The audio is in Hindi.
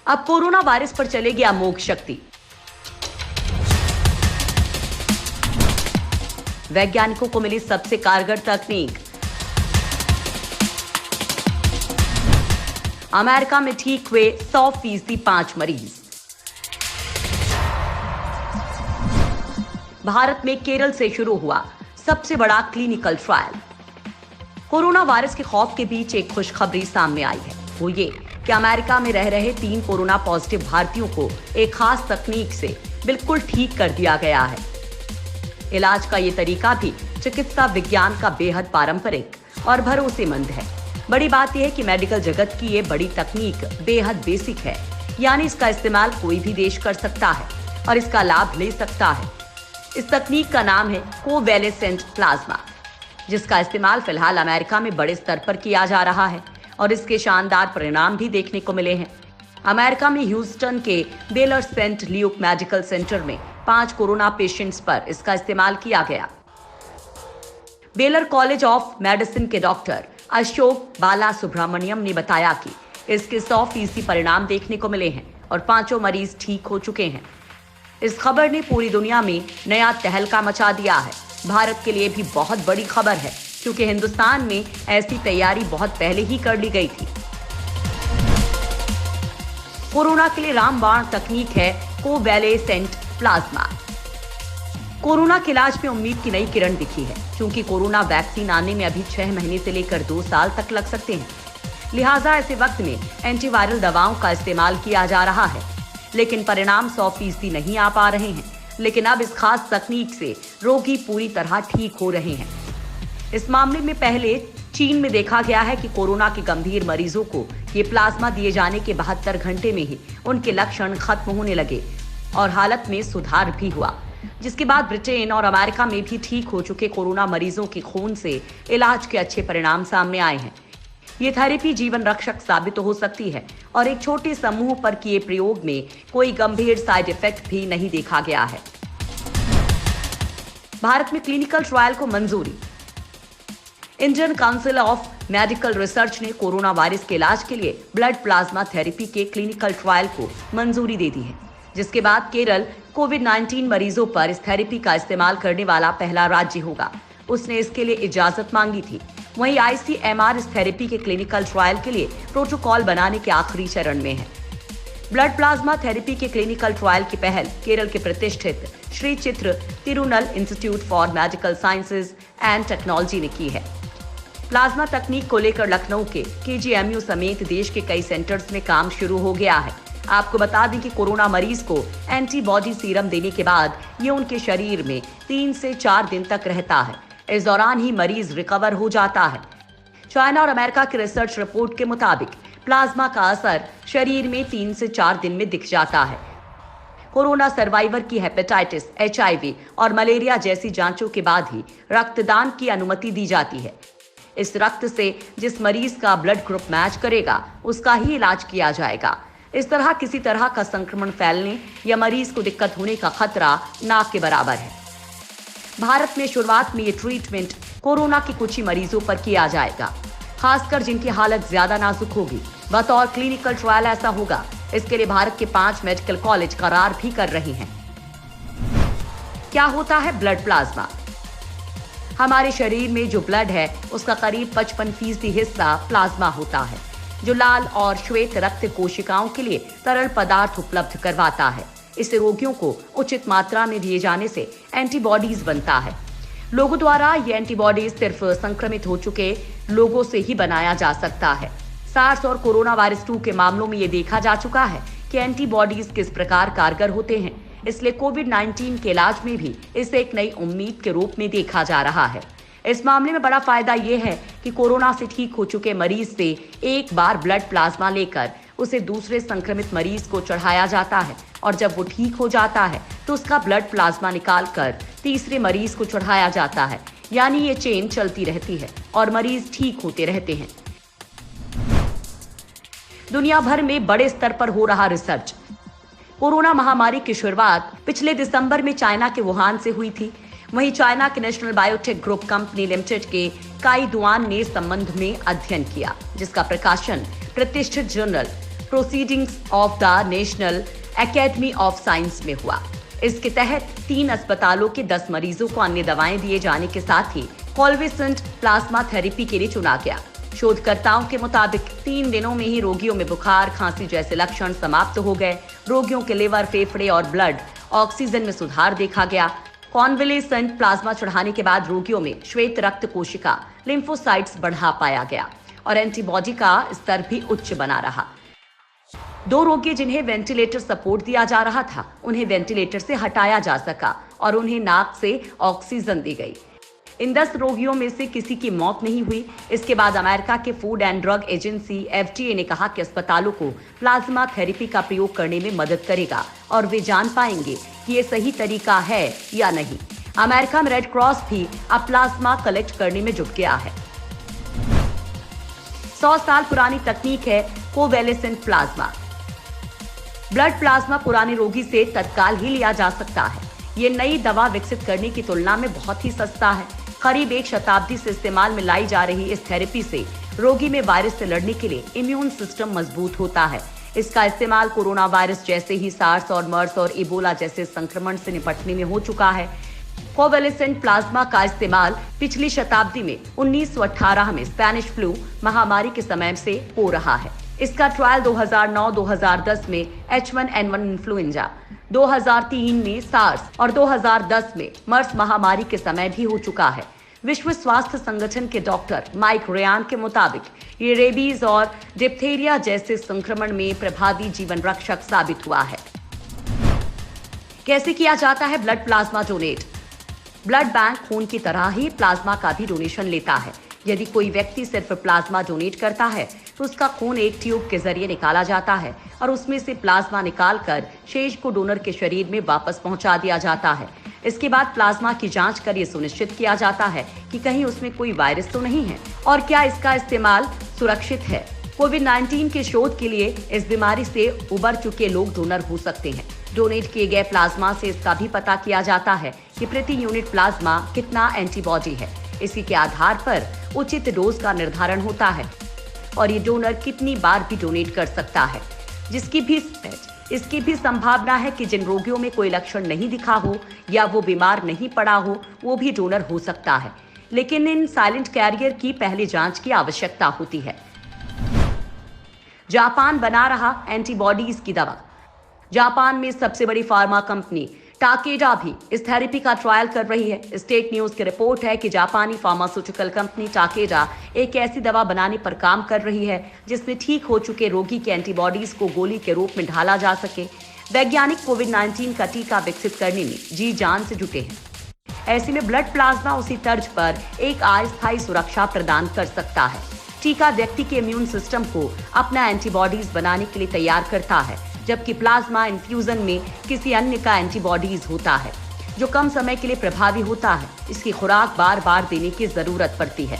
अब कोरोना वायरस पर चलेगी अमोघ शक्ति। वैज्ञानिकों को मिली सबसे कारगर तकनीक। अमेरिका में ठीक हुए 100% 5 मरीज। भारत में केरल से शुरू हुआ सबसे बड़ा क्लिनिकल ट्रायल। कोरोना वायरस के खौफ के बीच एक खुशखबरी सामने आई है। वो ये कि अमेरिका में रह रहे 3 कोरोना पॉजिटिव भारतीयों को एक खास तकनीक से बिल्कुल ठीक कर दिया गया है। इलाज का ये तरीका भी चिकित्सा विज्ञान का बेहद पारंपरिक और भरोसेमंद है। बड़ी बात यह है कि मेडिकल जगत की ये बड़ी तकनीक बेहद बेसिक है, यानी इसका इस्तेमाल कोई भी देश कर सकता है और इसका लाभ ले सकता है। इस तकनीक का नाम है कोवैलेसेंट प्लाज्मा, जिसका इस्तेमाल फिलहाल अमेरिका में बड़े स्तर पर किया जा रहा है और इसके शानदार परिणाम भी देखने को मिले हैं। अमेरिका में ह्यूस्टन के Baylor Saint Luke medical center में 5 कोरोना पेशेंट्स पर इसका इस्तेमाल किया गया। बेलर कॉलेज ऑफ मेडिसिन के डॉक्टर अशोक बाला सुब्रमण्यम ने बताया कि इसके 100% परिणाम देखने को मिले हैं और 5 मरीज ठीक हो चुके हैं। इस खबर ने पूरी दुनिया में नया तहलका मचा दिया है। भारत के लिए भी बहुत बड़ी खबर है, क्योंकि हिंदुस्तान में ऐसी तैयारी बहुत पहले ही कर ली गई थी। कोरोना के लिए रामबाण तकनीक है कोवैलेसेंट प्लाज्मा। कोरोना के इलाज में उम्मीद की नई किरण दिखी है, क्योंकि कोरोना वैक्सीन आने में अभी 6 महीने से लेकर 2 साल तक लग सकते हैं। लिहाजा ऐसे वक्त में एंटीवायरल दवाओं का इस्तेमाल किया जा रहा है, लेकिन परिणाम 100% नहीं आ पा रहे हैं। लेकिन अब इस खास तकनीक से रोगी पूरी तरह ठीक हो रहे हैं। इस मामले में पहले चीन में देखा गया है कि कोरोना के गंभीर मरीजों को ये प्लाज्मा दिए जाने के 72 घंटे में ही उनके लक्षण खत्म होने लगे और हालत में सुधार भी हुआ, जिसके बाद ब्रिटेन और अमेरिका में भी ठीक हो चुके कोरोना मरीजों के खून से इलाज के अच्छे परिणाम सामने आए हैं। ये थेरेपी जीवन रक्षक साबित हो सकती है और एक छोटे समूह पर किए प्रयोग में कोई गंभीर साइड इफेक्ट भी नहीं देखा गया है। भारत में क्लिनिकल ट्रायल को मंजूरी। Indian council of medical research ने कोरोना वायरस के इलाज के लिए ब्लड प्लाज्मा थेरेपी के क्लिनिकल ट्रायल को मंजूरी दे दी है, जिसके बाद केरल कोविड-19 मरीजों पर इस थेरेपी का इस्तेमाल करने वाला पहला राज्य होगा। उसने इसके लिए इजाजत मांगी थी। वहीं ICMR इस थेरेपी के क्लिनिकल ट्रायल के लिए प्रोटोकॉल बनाने के आखिरी चरण में है। ब्लड प्लाज्मा थेरेपी के क्लिनिकल ट्रायल की पहल केरल के प्रतिष्ठित श्री चित्र Tirunal institute for medical sciences and technology ने की है। प्लाज्मा तकनीक को लेकर लखनऊ के KGMU समेत देश के कई सेंटर्स में काम शुरू हो गया है। आपको बता दें कि कोरोना मरीज को एंटीबॉडी सीरम देने के बाद ये उनके शरीर में 3 से 4 दिन तक रहता है। इस दौरान ही मरीज रिकवर हो जाता है। चाइना और अमेरिका की रिसर्च रिपोर्ट के मुताबिक प्लाज्मा का असर शरीर में 3 से 4 दिन में दिख जाता है। कोरोना सर्वाइवर की हेपेटाइटिस, HIV और मलेरिया जैसी जांचों के बाद ही रक्तदान की अनुमति दी जाती है। इस रक्त से जिस मरीज का ब्लड ग्रुप मैच करेगा, उसका ही इलाज किया जाएगा। इस तरह किसी तरह का संक्रमण फैलने या मरीज को दिक्कत होने का खतरा ना के बराबर है। भारत में शुरुआत में ये ट्रीटमेंट कोरोना के कुछ ही मरीजों पर किया जाएगा, खासकर जिनकी हालत ज्यादा नाजुक होगी। बतौर क्लिनिकल ट्रायल ऐसा होगा। इसके लिए भारत के 5 मेडिकल कॉलेज करार भी कर रहे हैं। क्या होता है ब्लड प्लाज्मा? हमारे शरीर में जो ब्लड है, उसका करीब 55% हिस्सा प्लाज्मा होता है, जो लाल और श्वेत रक्त कोशिकाओं के लिए तरल पदार्थ उपलब्ध करवाता है। इसे रोगियों को उचित मात्रा में दिए जाने से एंटीबॉडीज बनता है। लोगों द्वारा ये एंटीबॉडीज सिर्फ संक्रमित हो चुके लोगों से ही बनाया जा सकता है। सार्स और कोरोना वायरस 2 के मामलों में ये देखा जा चुका है कि एंटीबॉडीज किस प्रकार कारगर होते हैं। इसलिए कोविड-19 के इलाज में भी इसे एक नई उम्मीद के रूप में देखा जा रहा है। इस मामले में बड़ा फायदा ये है कि कोरोना से ठीक हो चुके मरीज से एक बार ब्लड प्लाज्मा लेकर उसे दूसरे संक्रमित मरीज को चढ़ाया जाता है और जब वो ठीक हो जाता है तो उसका ब्लड प्लाज्मा निकालकर तीसरे मरीज को चढ़ाया जाता है। यानी ये चेन चलती रहती है और मरीज ठीक होते रहते हैं। दुनिया भर में बड़े स्तर पर हो रहा रिसर्च। कोरोना महामारी की शुरुआत पिछले दिसंबर में चाइना के वुहान से हुई थी। वहीं चाइना के national biotech group company limited के काई दुआन ने इस संबंध में अध्ययन किया, जिसका प्रकाशन प्रतिष्ठित journal proceedings of the national academy of science में हुआ। इसके तहत 3 अस्पतालों के 10 मरीजों को अन्य दवाएं दिए जाने के साथ ही कॉन्वालेसेंट प्लाज्मा थेरेपी के लिए चुना गया। शोधकर्ताओं के मुताबिक 3 दिनों में ही रोगियों में बुखार, खांसी जैसे लक्षण समाप्त हो गए। रोगियों के लिवर, फेफड़े और ब्लड ऑक्सीजन में सुधार देखा गया। कॉन्वालेसेंट प्लाज्मा चढ़ाने के बाद रोगियों में श्वेत रक्त कोशिका लिम्फोसाइट्स बढ़ा पाया गया और एंटीबॉडी का स्तर भी उच्च बना रहा। 2 रोगी जिन्हें वेंटिलेटर सपोर्ट दिया जा रहा था, उन्हें वेंटिलेटर से हटाया जा सका और उन्हें नाक से ऑक्सीजन दी गई। इन 10 रोगियों में से किसी की मौत नहीं हुई। इसके बाद अमेरिका के food and drug agency FDA ने कहा कि अस्पतालों को प्लाज्मा थेरेपी का प्रयोग करने में मदद करेगा और वे जान पाएंगे कि ये सही तरीका है या नहीं। अमेरिका में रेड क्रॉस भी अब प्लाज्मा कलेक्ट करने में जुट गया है। 100 साल पुरानी तकनीक है कोवैलेसेंट प्लाज्मा। ब्लड प्लाज्मा पुराने रोगी से तत्काल ही लिया जा सकता है। ये नई दवा विकसित करने की तुलना में बहुत ही सस्ता है। करीब 1 शताब्दी से इस्तेमाल में लाई जा रही इस थेरेपी से रोगी में वायरस से लड़ने के लिए इम्यून सिस्टम मजबूत होता है। इसका इस्तेमाल कोरोना वायरस जैसे ही सार्स और मर्स और इबोला जैसे संक्रमण से निपटने में हो चुका है। कोवैलेसेंट प्लाज्मा का इस्तेमाल पिछली शताब्दी में 1918 में स्पेनिश फ्लू महामारी के समय से हो रहा है। इसका ट्रायल 2009-2010 में H1N1 इन्फ्लुएंजा, 2003 में सार्स और 2010 में मर्स महामारी के समय भी हो चुका है। विश्व स्वास्थ्य संगठन के डॉक्टर माइक रेयान के मुताबिक ये रेबीज और डिप्थेरिया जैसे संक्रमण में प्रभावी जीवन रक्षक साबित हुआ है। कैसे किया जाता है blood plasma donate? Blood bank खून की तरह ही प्लाज्मा का भी डोनेशन लेता है। यदि कोई व्यक्ति सिर्फ प्लाज्मा डोनेट करता है तो उसका खून एक ट्यूब के जरिए निकाला जाता है और उसमें से प्लाज्मा निकालकर शेष को डोनर के शरीर में वापस पहुंचा दिया जाता है। इसके बाद प्लाज्मा की जांच कर यह सुनिश्चित किया जाता है कि कहीं उसमें कोई वायरस तो नहीं है और क्या इसका इस्तेमाल सुरक्षित है। कोविड-19 के शोध के लिए इस बीमारी से उबर चुके लोग डोनर हो सकते हैं। डोनेट किए गए प्लाज्मा से इसका भी पता किया जाता है कि प्रति यूनिट प्लाज्मा कितना एंटीबॉडी है। इसी के आधार पर उचित डोज का निर्धारण होता है और ये डोनर कितनी बार भी डोनेट कर सकता है। इसकी भी संभावना है कि जिन रोगियों में कोई लक्षण नहीं दिखा हो या वो बीमार नहीं पड़ा हो, वो भी डोनर हो सकता है। लेकिन इन साइलेंट कैरियर की पहले जांच की आवश्यकता होती है। जापान बना रहा एंटीबॉडीज की दवा। जापान में सबसे बड़ी फार्मा कंपनी टाकेडा भी इस थेरेपी का ट्रायल कर रही है। स्टेट न्यूज की रिपोर्ट है कि जापानी फार्मास्यूटिकल कंपनी टाकेडा एक ऐसी दवा बनाने पर काम कर रही है जिसमें ठीक हो चुके रोगी के एंटीबॉडीज को गोली के रूप में ढाला जा सके। वैज्ञानिक कोविड-19 का टीका विकसित करने में जी जान से जुटे हैं। ऐसे में ब्लड प्लाज्मा उसी तर्ज पर एक अस्थायी सुरक्षा प्रदान कर सकता है। टीका व्यक्ति के इम्यून सिस्टम को अपना एंटीबॉडीज बनाने के लिए तैयार करता है, जबकि प्लाज्मा इन्फ्यूजन में किसी अन्य का एंटीबॉडीज होता है जो कम समय के लिए प्रभावी होता है। इसकी खुराक बार बार देने की जरूरत पड़ती है।